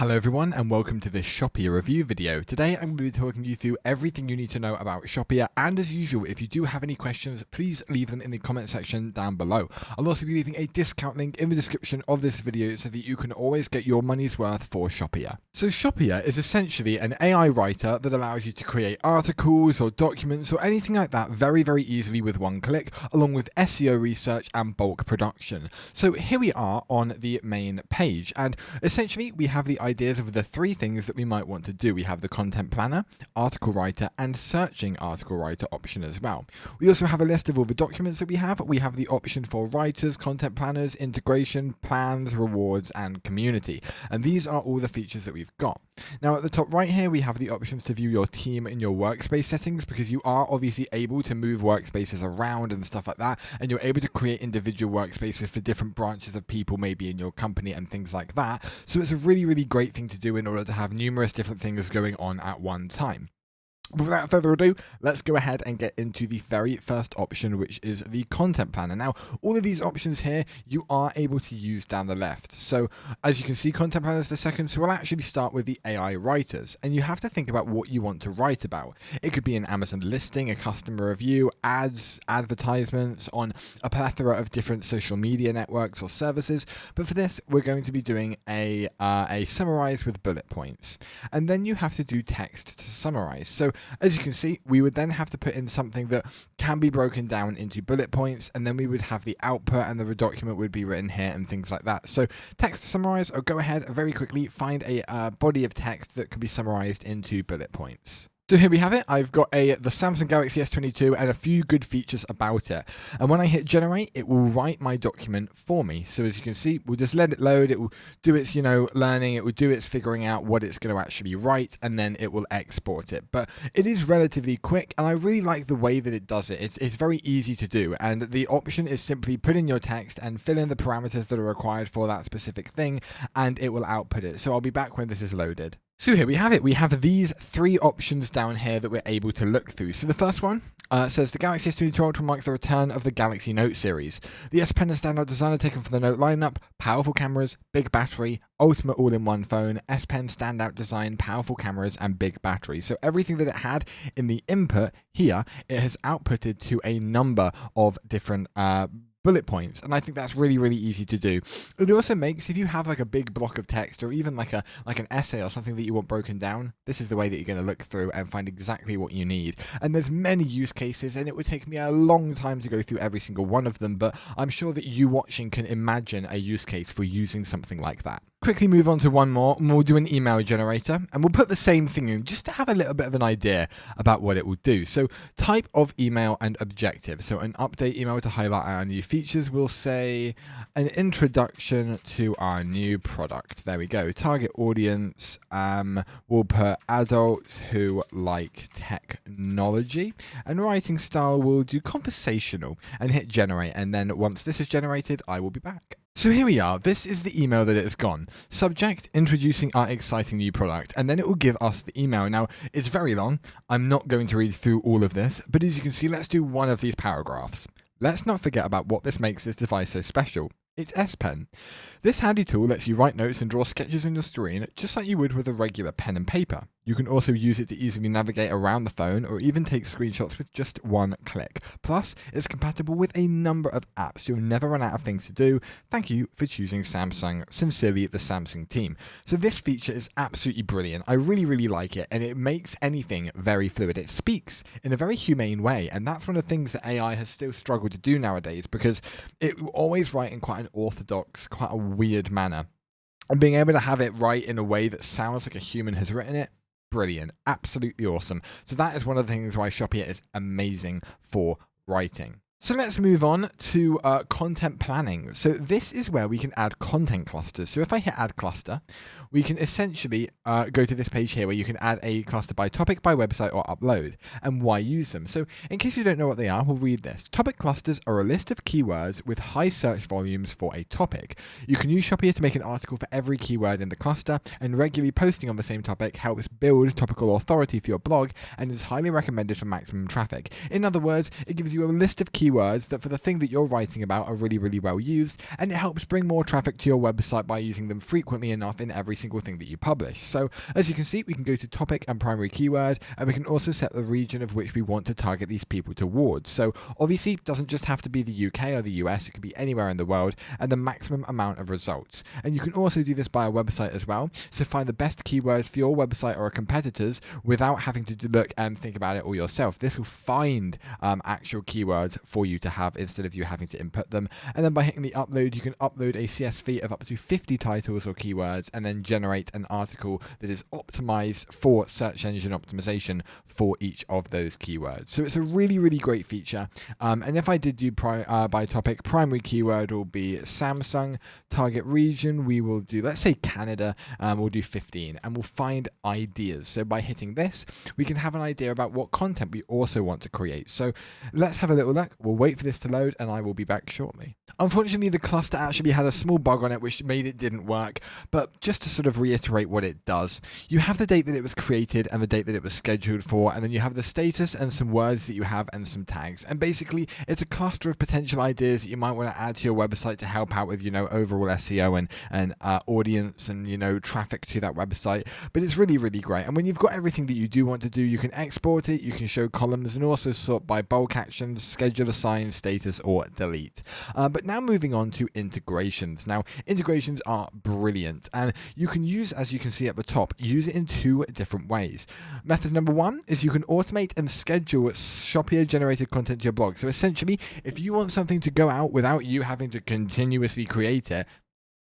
Hello everyone and welcome to this Shopia review video. Today I'm going to be talking you through everything you need to know about Shopia, and as usual, if you do have any questions, please leave them in the comment section down below. I'll also be leaving a discount link in the description of this video so that you can always get your money's worth for Shopia. So Shopia is essentially an AI writer that allows you to create articles or documents or anything like that very easily with one click, along with SEO research and bulk production. So here we are on the main page, and essentially we have the ideas of the three things that we might want to do. We have the content planner, article writer, and searching article writer option as well. We also have a list of all the documents that we have. We have the option for writers, content planners, integration, plans, rewards, and community. And these are all the features that we've got. Now at the top right here, we have the options to view your team and your workspace settings, because you are obviously able to move workspaces around and stuff like that, and you're able to create individual workspaces for different branches of people maybe in your company and things like that. So it's a really great thing to do in order to have numerous different things going on at one time. But without further ado, let's go ahead and get into the very first option, which is the content planner. Now, all of these options here, you are able to use down the left. So as you can see, content planner is the second. So we'll actually start with the AI writers, and you have to think about what you want to write about. It could be an Amazon listing, a customer review, ads, advertisements on a plethora of different social media networks or services. But for this, we're going to be doing a summarize with bullet points. And then you have to do text to summarize. So as you can see, we would then have to put in something that can be broken down into bullet points, and then we would have the output and the document would be written here and things like that. So text to summarize, I'll go ahead very quickly, find a body of text that can be summarized into bullet points. So here we have it. I've got the Samsung Galaxy S22 and a few good features about it. And when I hit generate, it will write my document for me. So as you can see, we'll just let it load. It will do its, learning. It will do its figuring out what it's going to actually write, and then it will export it. But it is relatively quick, and I really like the way that it does it. It's very easy to do. And the option is simply put in your text and fill in the parameters that are required for that specific thing, and it will output it. So I'll be back when this is loaded. So here we have it. We have these three options down here that we're able to look through. So the first one says the Galaxy S22 Ultra marks the return of the Galaxy Note series. The S Pen is standout designer taken from the Note lineup, powerful cameras, big battery, ultimate all-in-one phone, S Pen standout design, powerful cameras, and big battery. So everything that it had in the input here, it has outputted to a number of different bullet points, and I think that's really easy to do. It also makes, if you have like a big block of text or even like an essay or something that you want broken down, this is the way that you're going to look through and find exactly what you need. And there's many use cases, and it would take me a long time to go through every single one of them, but I'm sure that you watching can imagine a use case for using something like that. Quickly move on to one more, and we'll do an email generator, and we'll put the same thing in just to have a little bit of an idea about what it will do. So type of email and objective. So an update email to highlight our new features. We'll say an introduction to our new product. There we go. Target audience. We'll put adults who like technology, and writing style we'll do conversational, and hit generate. And then once this is generated, I will be back. So here we are. This is the email that it has gone. Subject, introducing our exciting new product, and then it will give us the email. Now, it's very long. I'm not going to read through all of this, but as you can see, let's do one of these paragraphs. Let's not forget about what this makes this device so special. It's S Pen. This handy tool lets you write notes and draw sketches on your screen just like you would with a regular pen and paper. You can also use it to easily navigate around the phone or even take screenshots with just one click. Plus, it's compatible with a number of apps. You'll never run out of things to do. Thank you for choosing Samsung. Sincerely, the Samsung team. So this feature is absolutely brilliant. I really like it, and it makes anything very fluid. It speaks in a very humane way, and that's one of the things that AI has still struggled to do nowadays, because it will always write in quite an orthodox, quite a weird manner. And being able to have it write in a way that sounds like a human has written it, brilliant, absolutely awesome. So that is one of the things why Shopia is amazing for writing. So let's move on to content planning. So this is where we can add content clusters. So if I hit add cluster, we can essentially go to this page here where you can add a cluster by topic, by website, or upload, and why use them. So in case you don't know what they are, we'll read this. Topic clusters are a list of keywords with high search volumes for a topic. You can use Shopia to make an article for every keyword in the cluster, and regularly posting on the same topic helps build topical authority for your blog and is highly recommended for maximum traffic. In other words, it gives you a list of keywords keywords that for the thing that you're writing about are really, really well used, and it helps bring more traffic to your website by using them frequently enough in every single thing that you publish. So as you can see, we can go to topic and primary keyword, and we can also set the region of which we want to target these people towards. So obviously it doesn't just have to be the UK or the US, it could be anywhere in the world, and the maximum amount of results. And you can also do this by a website as well, so find the best keywords for your website or a competitor's without having to look and think about it all yourself. This will find actual keywords for you to have instead of you having to input them. And then by hitting the upload, you can upload a CSV of up to 50 titles or keywords and then generate an article that is optimized for search engine optimization for each of those keywords. So it's a really, really great feature. And if I did do by topic, primary keyword will be Samsung. Target region, we will do, let's say Canada, we'll do 15, and we'll find ideas. So by hitting this, we can have an idea about what content we also want to create. So let's have a little look. We'll wait for this to load and I will be back shortly. Unfortunately, the cluster actually had a small bug on it which made it didn't work, but just to sort of reiterate what it does, you have the date that it was created and the date that it was scheduled for, and then you have the status and some words that you have and some tags. And basically, it's a cluster of potential ideas that you might want to add to your website to help out with, overall SEO and audience and, traffic to that website. But it's really, really great. And when you've got everything that you do want to do, you can export it, you can show columns, and also sort by bulk actions, schedule, assign, status, or delete. But now moving on to integrations. Now, integrations are brilliant, and you can use, as you can see at the top, use it in two different ways. Method number one is you can automate and schedule Shopia generated content to your blog. So essentially, if you want something to go out without you having to continuously create it,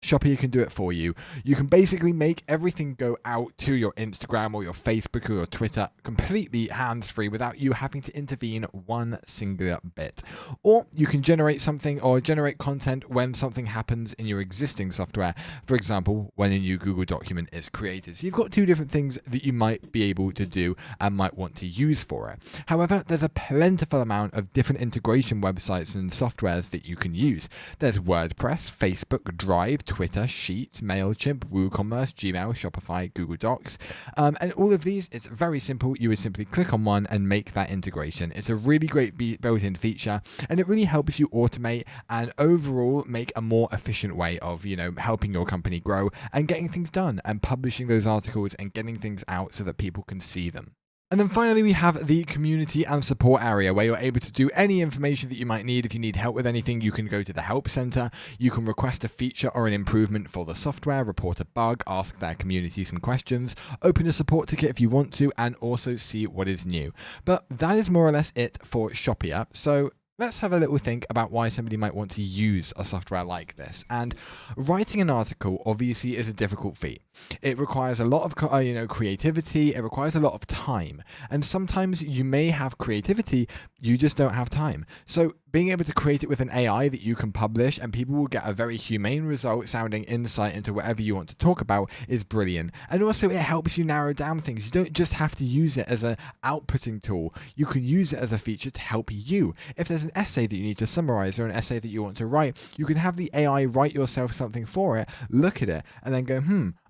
Shopia can do it for you. You can basically make everything go out to your Instagram or your Facebook or your Twitter completely hands-free without you having to intervene one singular bit. Or you can generate something or generate content when something happens in your existing software. For example, when a new Google document is created. So you've got two different things that you might be able to do and might want to use for it. However, there's a plentiful amount of different integration websites and softwares that you can use. There's WordPress, Facebook, Drive, Twitter, Sheets, MailChimp, WooCommerce, Gmail, Shopify, Google Docs. And all of these, it's very simple. You would simply click on one and make that integration. It's a really great built-in feature, and it really helps you automate and overall make a more efficient way of, helping your company grow and getting things done and publishing those articles and getting things out so that people can see them. And then finally, we have the community and support area where you're able to do any information that you might need. If you need help with anything, you can go to the help center. You can request a feature or an improvement for the software, report a bug, ask their community some questions, open a support ticket if you want to, and also see what is new. But that is more or less it for Shopia. So let's have a little think about why somebody might want to use a software like this. And writing an article obviously is a difficult feat. It requires a lot of creativity. It requires a lot of time. And sometimes you may have creativity, you just don't have time. So being able to create it with an AI that you can publish and people will get a very humane result sounding insight into whatever you want to talk about is brilliant. And also it helps you narrow down things. You don't just have to use it as an outputting tool. You can use it as a feature to help you. If there's an essay that you need to summarize or an essay that you want to write, you can have the AI write yourself something for it, look at it, and then go,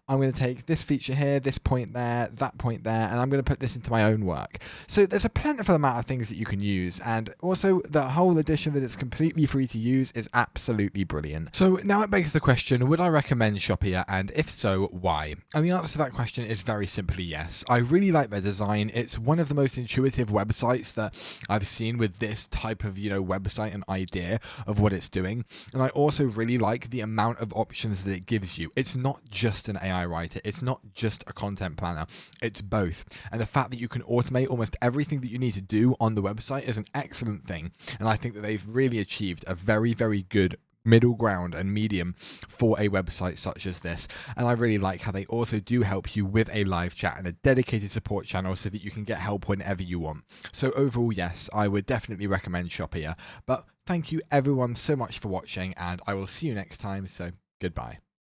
I'm going to take this feature here, this point there, that point there, and I'm going to put this into my own work. So there's a plentiful amount of things that you can use, and also the whole edition that it's completely free to use is absolutely brilliant. So now it begs the question, would I recommend Shopia, and if so, why? And the answer to that question is very simply yes. I really like their design. It's one of the most intuitive websites that I've seen with this type of, website and idea of what it's doing. And I also really like the amount of options that it gives you. It's not just an AI writer. It's not just a content planner. It's both. And the fact that you can automate almost everything that you need to do on the website is an excellent thing. And I think that they've really achieved a very, very good middle ground and medium for a website such as this. And I really like how they also do help you with a live chat and a dedicated support channel so that you can get help whenever you want. So overall, yes, I would definitely recommend Shopia. But thank you everyone so much for watching, and I will see you next time. So goodbye.